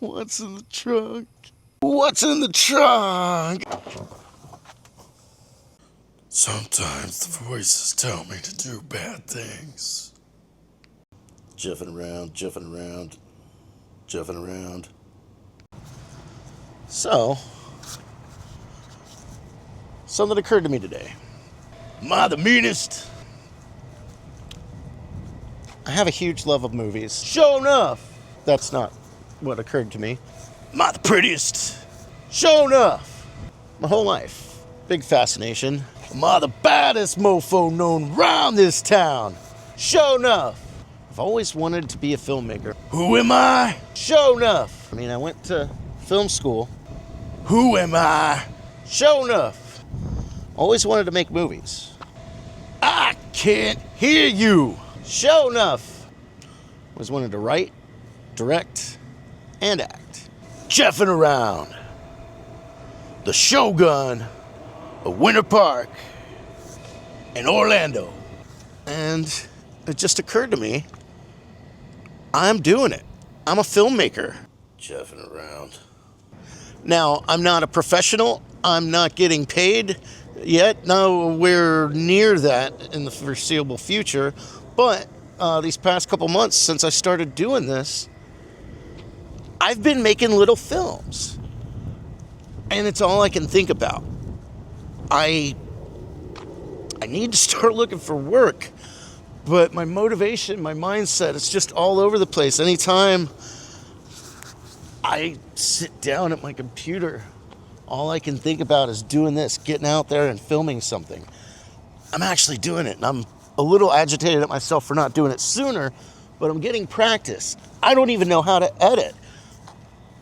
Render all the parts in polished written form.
What's in the trunk? What's in the trunk? Sometimes the voices tell me to do bad things. Jiffing around, jiffing around, jiffing around. So, something occurred to me today. Am I the meanest? I have a huge love of movies. Sure enough, that's not what occurred to me. Am I the prettiest? Sure enough, my whole life, big fascination. Am I the baddest mofo known round this town? Sure enough, I've always wanted to be a filmmaker. Who am I? Sure enough. I went to film school. Who am I? Sure enough. Always wanted to make movies. I can't hear you. Sure enough. Always wanted to write, direct, and act. Jeffing around. The Shogun of Winter Park in Orlando. And it just occurred to me, I'm doing it. I'm a filmmaker. Jeffing around. Now, I'm not a professional. I'm not getting paid yet. Nowhere near that in the foreseeable future. But these past couple months since I started doing this, I've been making little films. And it's all I can think about. I need to start looking for work. But my motivation, my mindset, it's just all over the place. Anytime I sit down at my computer, all I can think about is doing this, getting out there and filming something. I'm actually doing it, and I'm a little agitated at myself for not doing it sooner, but I'm getting practice. I don't even know how to edit,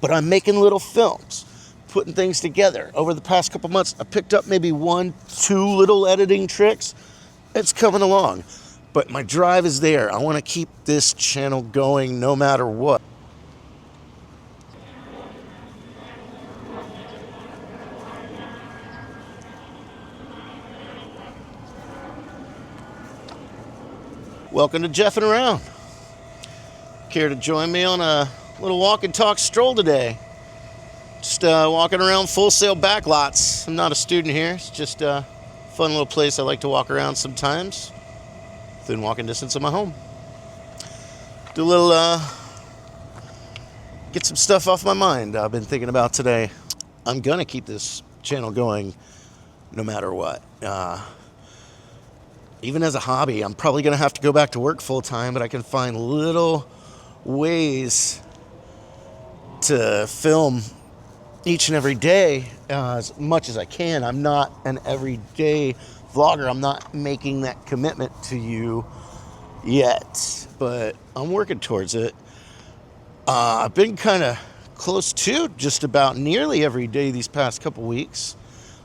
but I'm making little films, putting things together. Over the past couple months, I picked up maybe 1-2 little editing tricks. It's coming along, but my drive is there. I want to keep this channel going no matter what. Welcome to Jeffing Around. Care to join me on a little walk and talk stroll today? Just walking around Full Sail backlots. I'm not a student here. It's just a fun little place I like to walk around sometimes. Within walking distance of my home. Do a little, get some stuff off my mind I've been thinking about today. I'm gonna keep this channel going no matter what. Even as a hobby, I'm probably going to have to go back to work full time, but I can find little ways to film each and every day as much as I can. I'm not an everyday vlogger. I'm not making that commitment to you yet, but I'm working towards it. I've been kind of close to just about nearly every day these past couple weeks.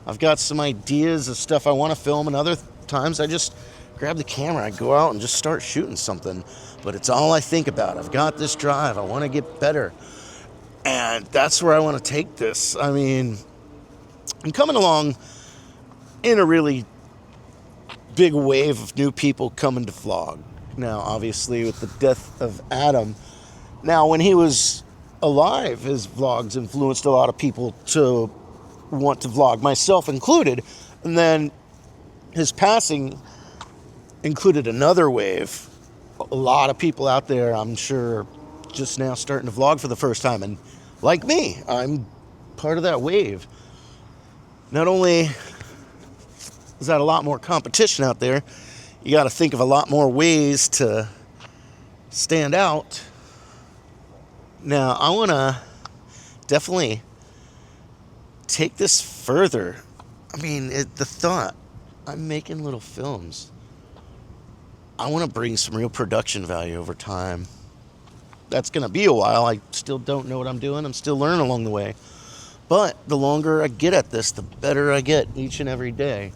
I've got some ideas of stuff I want to film, and other times I just grab the camera, I go out and just start shooting something, but it's all I think about. I've got this drive, I want to get better, and that's where I want to take this. I'm coming along in a really big wave of new people coming to vlog. Now, obviously, with the death of Adam, now when he was alive, his vlogs influenced a lot of people to want to vlog, myself included, and then his passing included another wave. A lot of people out there, I'm sure, just now starting to vlog for the first time, and like me, I'm part of that wave. Not only is that a lot more competition out there, you got to think of a lot more ways to stand out. Now, I want to definitely take this further. The thought, I'm making little films. I want to bring some real production value over time. That's going to be a while. I still don't know what I'm doing. I'm still learning along the way. But the longer I get at this, the better I get each and every day.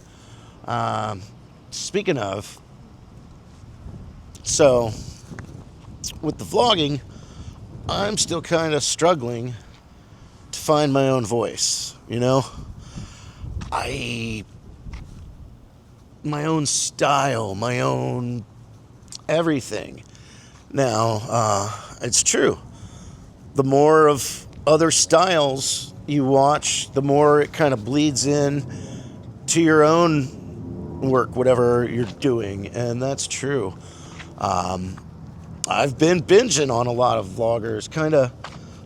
Speaking of, so with the vlogging, I'm still kind of struggling to find my own voice, my own style, my own everything. Now, it's true. The more of other styles you watch, the more it kind of bleeds in to your own work, whatever you're doing. And that's true. I've been binging on a lot of vloggers, kind of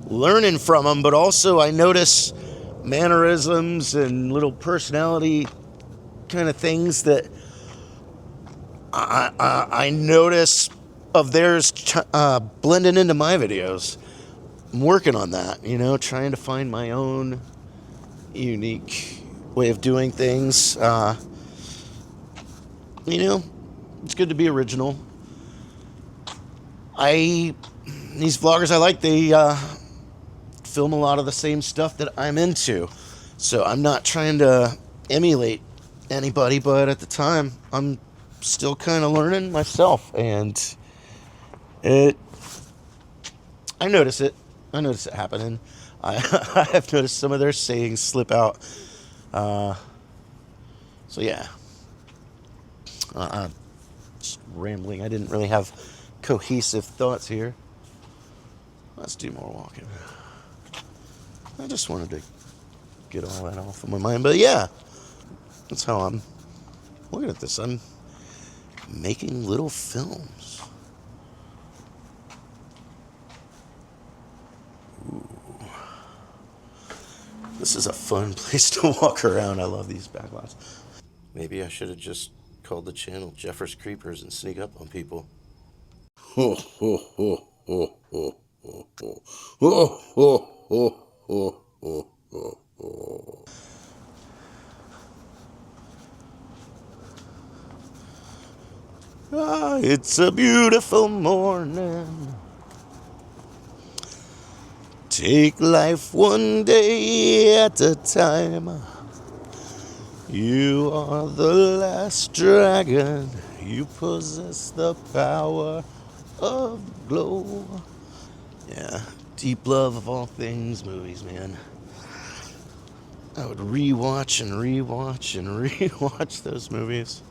learning from them, but also I notice mannerisms and little personality kind of things that I notice of theirs blending into my videos. I'm working on that, trying to find my own unique way of doing things. It's good to be original. These vloggers I like, they film a lot of the same stuff that I'm into. So I'm not trying to emulate anybody, but at the time, I'm still kind of learning myself, and I notice it. I notice it happening. I have noticed some of their sayings slip out. So yeah. Just rambling. I didn't really have cohesive thoughts here. Let's do more walking. I just wanted to get all that off of my mind. But yeah, that's how I'm looking at this. I'm making little films. Ooh. This is a fun place to walk around. I love these backlots. Maybe I should have just called the channel Jeffers Creepers and sneak up on people. Ho, ho, ho, ho, ho, ho, ho. Ho, ho, ho, ho, ho, ho, ho. Ah, it's a beautiful morning. Take life one day at a time. You are the last dragon. You possess the power of glow. Yeah, deep love of all things movies, man. I would rewatch and rewatch and rewatch those movies.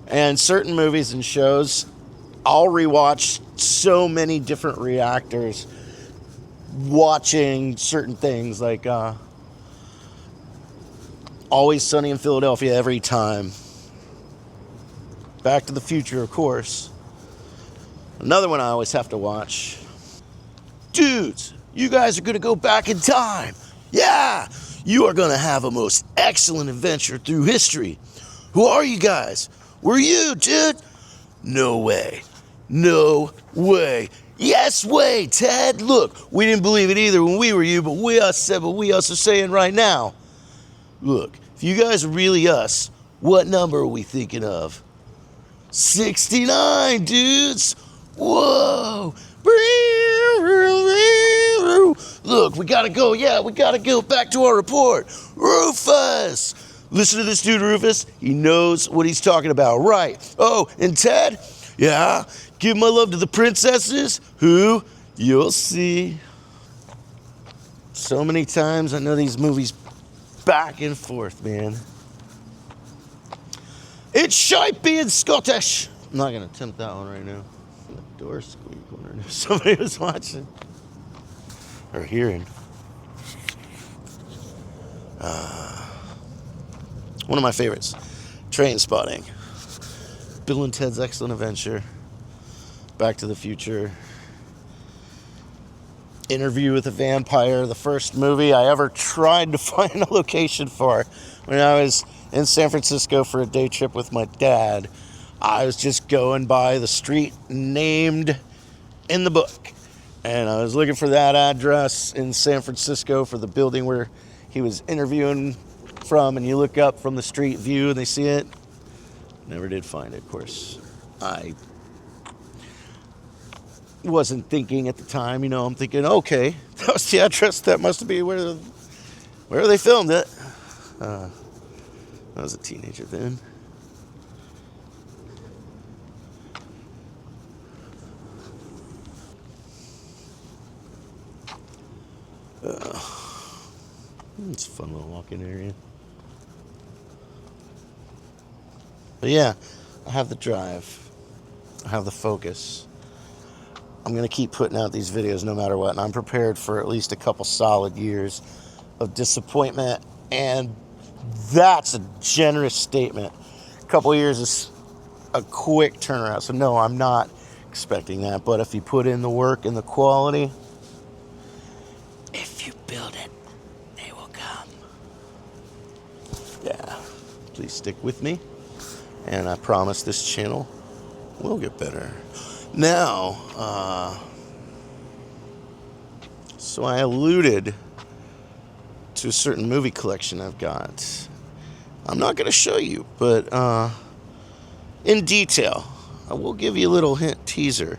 And certain movies and shows, I'll rewatch so many different reactors watching certain things, like Always Sunny in Philadelphia every time. Back to the Future, of course. Another one I always have to watch. Dudes, you guys are going to go back in time. Yeah, you are going to have a most excellent adventure through history. Who are you guys? Were you, dude? No way. No way. Yes way, Ted. Look, we didn't believe it either when we were you, but we us said what we us are saying right now. Look, if you guys are really us, what number are we thinking of? 69, dudes. Whoa. Look, we gotta go. Yeah, we gotta go back to our report. Rufus. Listen to this dude, Rufus. He knows what he's talking about. Right. Oh, and Ted? Yeah. Give my love to the princesses. Who? You'll see. So many times I know these movies back and forth, man. It's shite being Scottish. I'm not going to attempt that one right now. The door squeak. Wondering if somebody was watching or hearing. One of my favorites, Train Spotting. Bill and Ted's Excellent Adventure. Back to the Future. Interview with a Vampire, the first movie I ever tried to find a location for. When I was in San Francisco for a day trip with my dad, I was just going by the street named in the book. And I was looking for that address in San Francisco for the building where he was interviewing from, and you look up from the street view and they see it. Never did find it, of course. I wasn't thinking at the time, I'm thinking, okay, that was the address. That must be where they filmed it. I was a teenager then. It's a fun little walking area. But yeah, I have the drive. I have the focus. I'm going to keep putting out these videos no matter what, and I'm prepared for at least a couple solid years of disappointment, and that's a generous statement. A couple years is a quick turnaround, so no, I'm not expecting that, but if you put in the work and the quality, if you build it, they will come. Yeah, please stick with me, and I promise this channel will get better. Now, so I alluded to a certain movie collection I've got. I'm not going to show you, but in detail, I will give you a little hint teaser.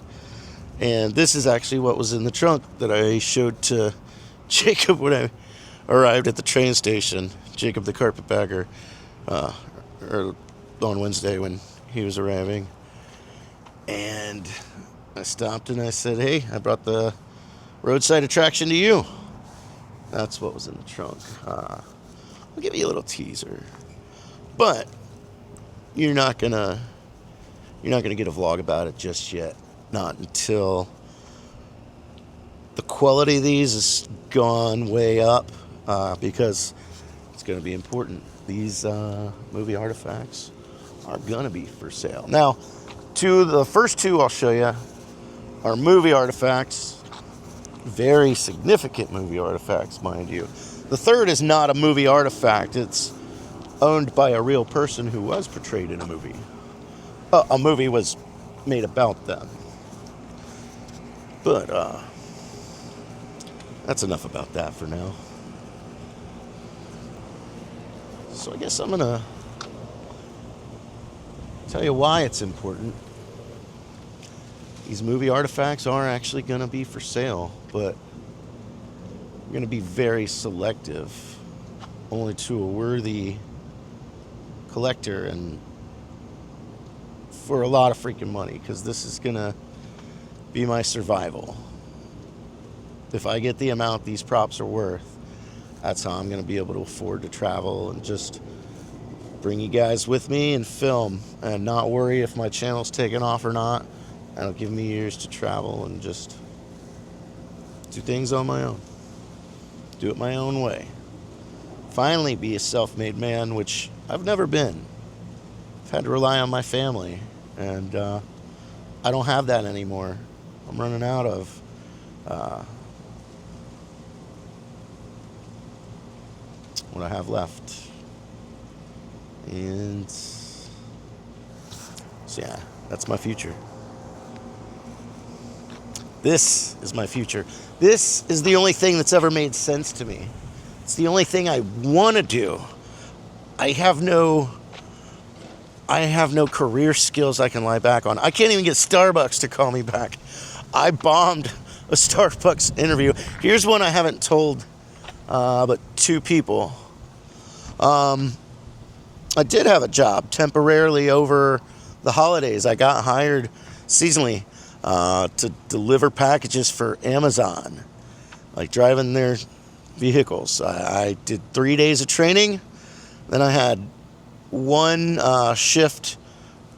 And this is actually what was in the trunk that I showed to Jacob when I arrived at the train station. Jacob the carpetbagger, or on Wednesday when he was arriving. And I stopped and I said, hey, I brought the roadside attraction to you. That's what was in the trunk. I'll give you a little teaser. But you're not gonna get a vlog about it just yet. Not until the quality of these has gone way up, because it's gonna be important. These movie artifacts are gonna be for sale. Now, the first two I'll show you are movie artifacts. Very significant movie artifacts, mind you. The third is not a movie artifact. It's owned by a real person who was portrayed in a movie. A movie was made about them. But that's enough about that for now. So I guess I'm gonna tell you why it's important. These movie artifacts are actually going to be for sale, but I'm going to be very selective, only to a worthy collector and for a lot of freaking money, because this is going to be my survival. If I get the amount these props are worth, that's how I'm going to be able to afford to travel and just bring you guys with me and film and not worry if my channel's taking off or not. That'll give me years to travel and just do things on my own. Do it my own way. Finally be a self-made man, which I've never been. I've had to rely on my family, and I don't have that anymore. I'm running out of what I have left. And so yeah, that's my future. This is my future. This is the only thing that's ever made sense to me. It's the only thing I want to do. I have no career skills I can lie back on. I can't even get Starbucks to call me back. I bombed a Starbucks interview. Here's one I haven't told but two people. I did have a job temporarily over the holidays. I got hired seasonally to deliver packages for Amazon, like driving their vehicles. I did 3 days of training. Then I had one shift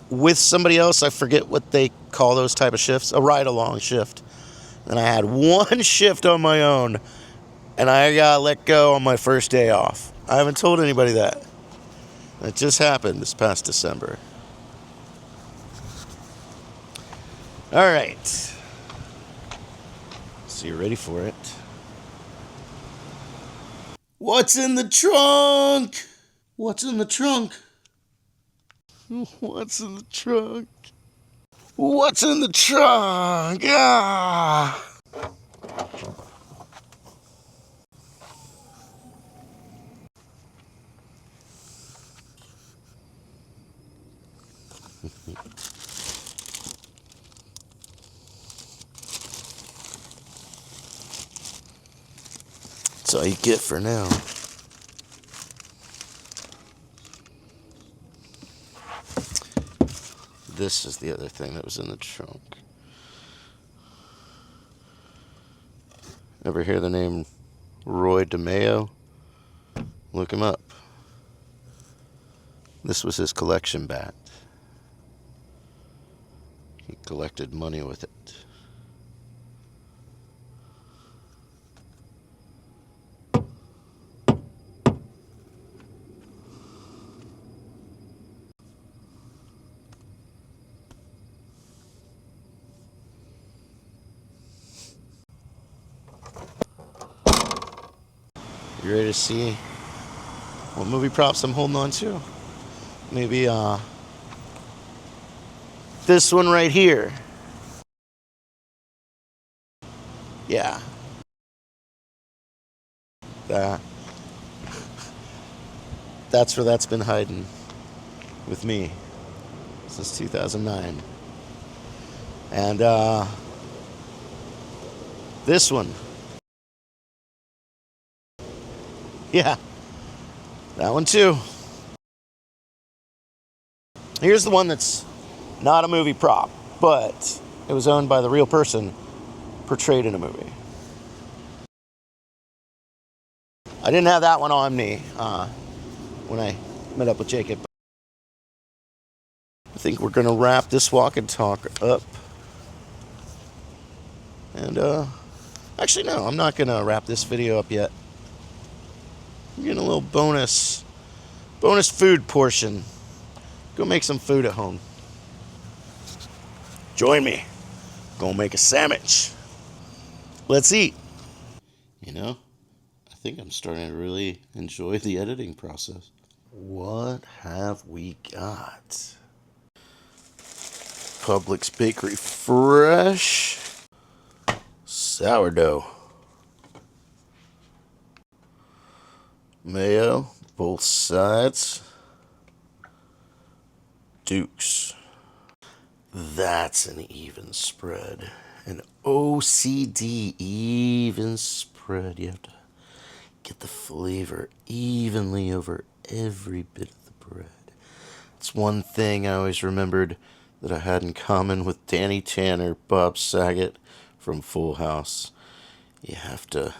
with somebody else. I forget what they call those type of shifts, a ride-along shift. Then I had one shift on my own, and I got let go on my first day off. I haven't told anybody that. It just happened this past December. All right. So you're ready for it. What's in the trunk? What's in the trunk? What's in the trunk? What's in the trunk? Ah! That's all you get for now. This is the other thing that was in the trunk. Ever hear the name Roy DeMeo? Look him up. This was his collection bat. He collected money with it. You ready to see what movie props I'm holding on to? Maybe this one right here. Yeah. That. That's where that's been hiding with me since 2009. And this one. Yeah. That one too. Here's the one that's not a movie prop, but it was owned by the real person portrayed in a movie. I didn't have that one on me when I met up with Jacob. I think we're going to wrap this walk and talk up. And actually, no, I'm not going to wrap this video up yet. I'm getting a little bonus food portion. Go make some food at home. Join me. Gonna make a sandwich. Let's eat. You know, I think I'm starting to really enjoy the editing process. What have we got? Publix Bakery Fresh sourdough. Mayo, both sides. Dukes. That's an even spread. An OCD even spread. You have to get the flavor evenly over every bit of the bread. It's one thing I always remembered that I had in common with Danny Tanner, Bob Saget from Full House. You have to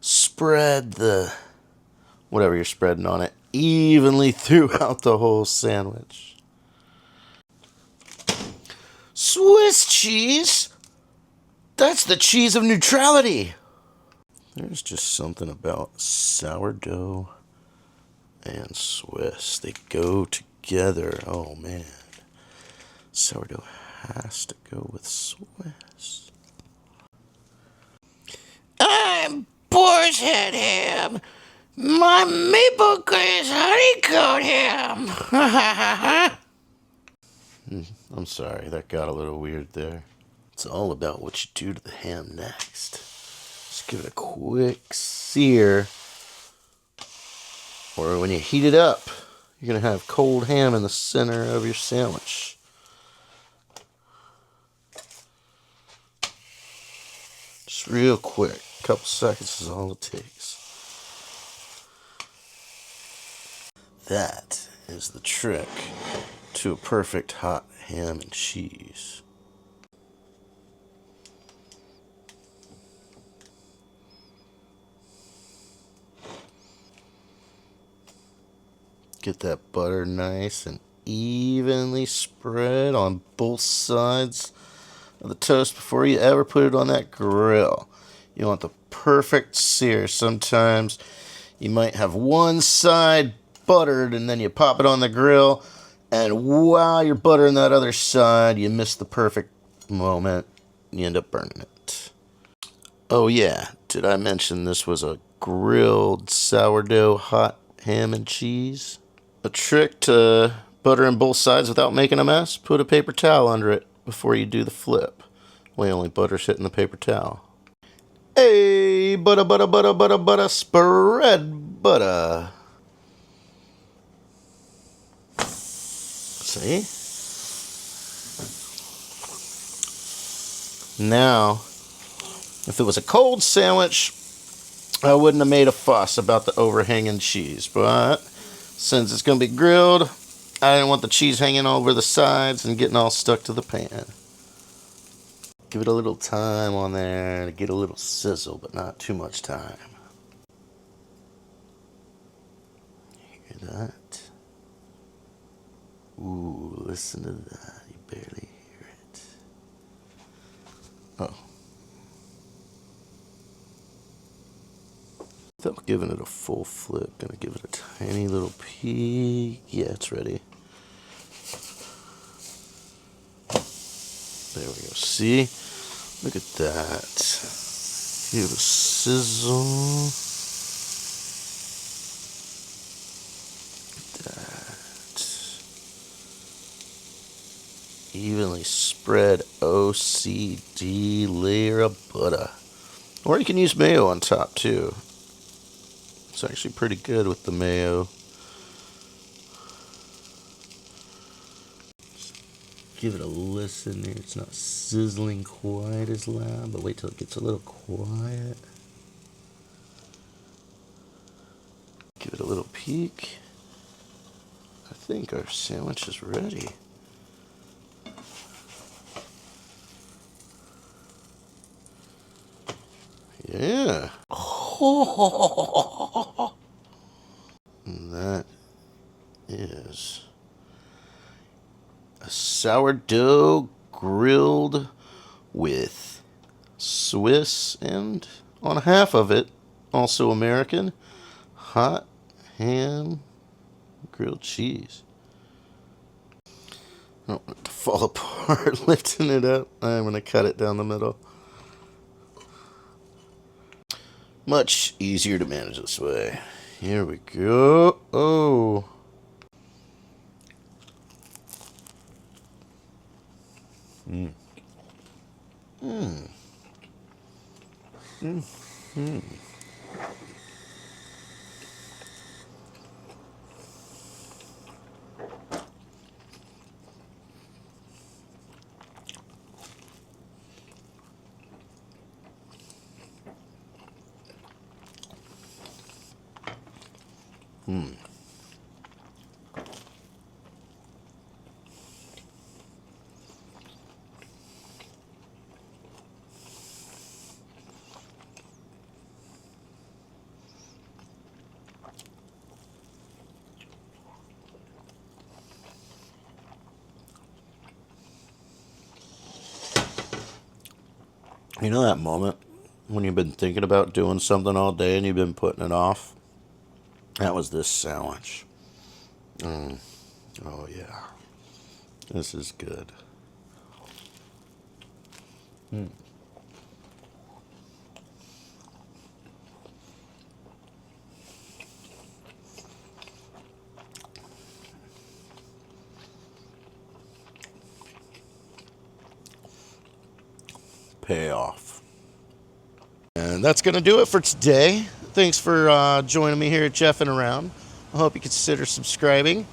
spread the whatever you're spreading on it evenly throughout the whole sandwich. Swiss cheese? That's the cheese of neutrality. There's just something about sourdough and Swiss. They go together. Oh, man. Sourdough has to go with Swiss. I'm Boar's Head Ham. My maple glaze honeycomb ham. I'm sorry, that got a little weird there. It's all about what you do to the ham next. Just give it a quick sear. Or when you heat it up, you're going to have cold ham in the center of your sandwich. Just real quick. A couple seconds is all it takes. That is the trick to a perfect hot ham and cheese. Get that butter nice and evenly spread on both sides of the toast before you ever put it on that grill. You want the perfect sear. Sometimes you might have one side buttered and then you pop it on the grill, and while you're buttering that other side, you miss the perfect moment. You end up burning it. Oh yeah, did I mention this was a grilled sourdough hot ham and cheese? A trick to buttering both sides without making a mess: put a paper towel under it before you do the flip. We only butter's hitting the paper towel. Hey, butter, spread butter. See? Now, if it was a cold sandwich, I wouldn't have made a fuss about the overhanging cheese. But since it's going to be grilled, I didn't want the cheese hanging over the sides and getting all stuck to the pan. Give it a little time on there to get a little sizzle, but not too much time. Hear that? Ooh, listen to that. You barely hear it. Oh. Without giving it a full flip, gonna give it a tiny little peek. Yeah, it's ready. There we go. See? Look at that. Give it a sizzle. evenly spread OCD layer of butter. Or you can use mayo on top too. It's actually pretty good with the mayo. Give it a listen there. It's not sizzling quite as loud, but wait till it gets a little quiet. Give it a little peek. I think our sandwich is ready. Yeah. And that is a sourdough grilled with Swiss and on half of it, also American, hot ham grilled cheese. I don't want it to fall apart lifting it up. I'm going to cut it down the middle. Much easier to manage this way. Here we go. Oh. Mm. Mm. Mm. Mm. Mm. You know that moment when you've been thinking about doing something all day and you've been putting it off? That was this sandwich. Mm. Oh, yeah. This is good. Mm. Payoff. And that's going to do it for today. Thanks for joining me here at Jeffin' Around. I hope you consider subscribing.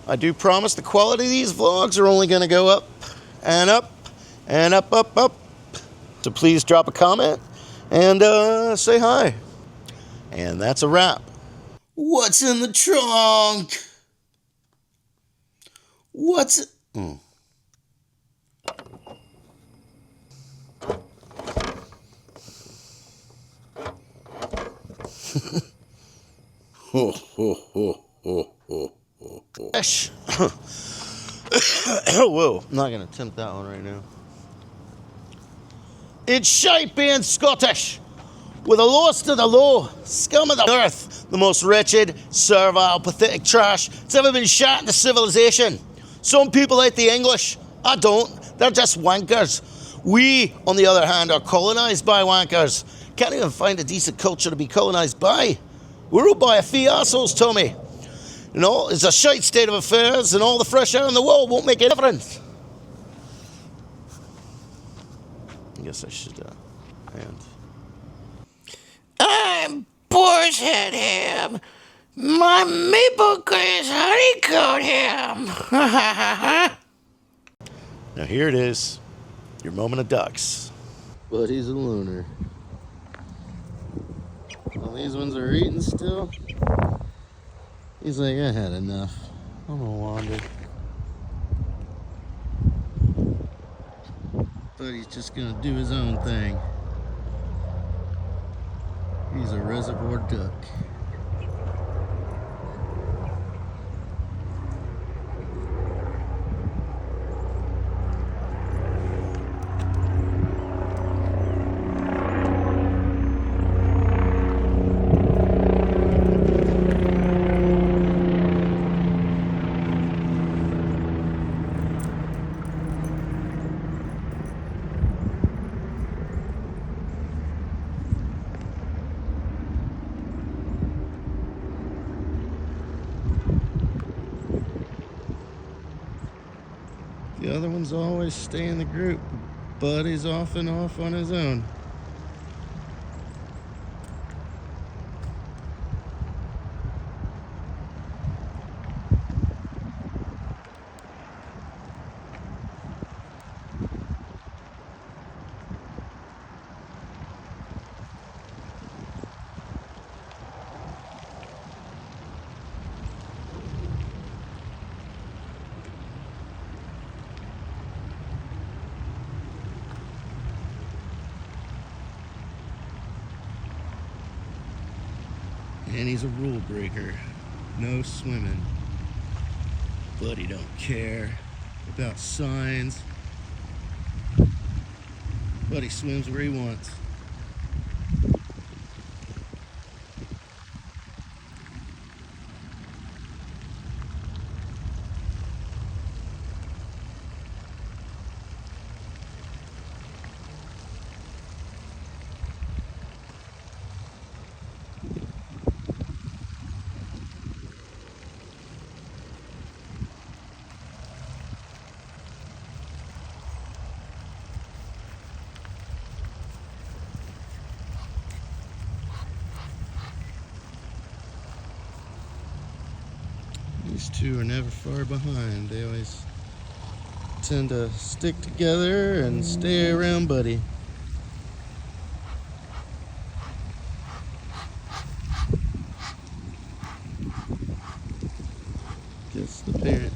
I do promise the quality of these vlogs are only going to go up and up and up, up, up. So please drop a comment and say hi. And that's a wrap. What's in the trunk? What's... Mm. Ho, ho, ho, ho, ho, ho, ho. Whoa, I'm not going to attempt that one right now. It's shite being Scottish, with a loss to the low, scum of the earth, the most wretched, servile, pathetic trash that's ever been shot into civilization. Some people like the English. I don't. They're just wankers. We, on the other hand, are colonized by wankers. Can't even find a decent culture to be colonized by. We're ruled by a few assholes, Tommy. You know, it's a shite state of affairs, and all the fresh air in the world won't make a difference. I guess I should end. I'm Boar's Head Ham. My maple glaze honeycomb ham. Now here it is, your moment of ducks. But he's a loner. Well, these ones are eating still. He's like, I had enough. I'm gonna wander. But he's just gonna do his own thing. He's a reservoir duck. The other ones always stay in the group. Buddy's off and off on his own. And he's a rule breaker. No swimming. Buddy don't care about signs. Buddy swims where he wants. These two are never far behind. They always tend to stick together and stay around Buddy. Guess the parent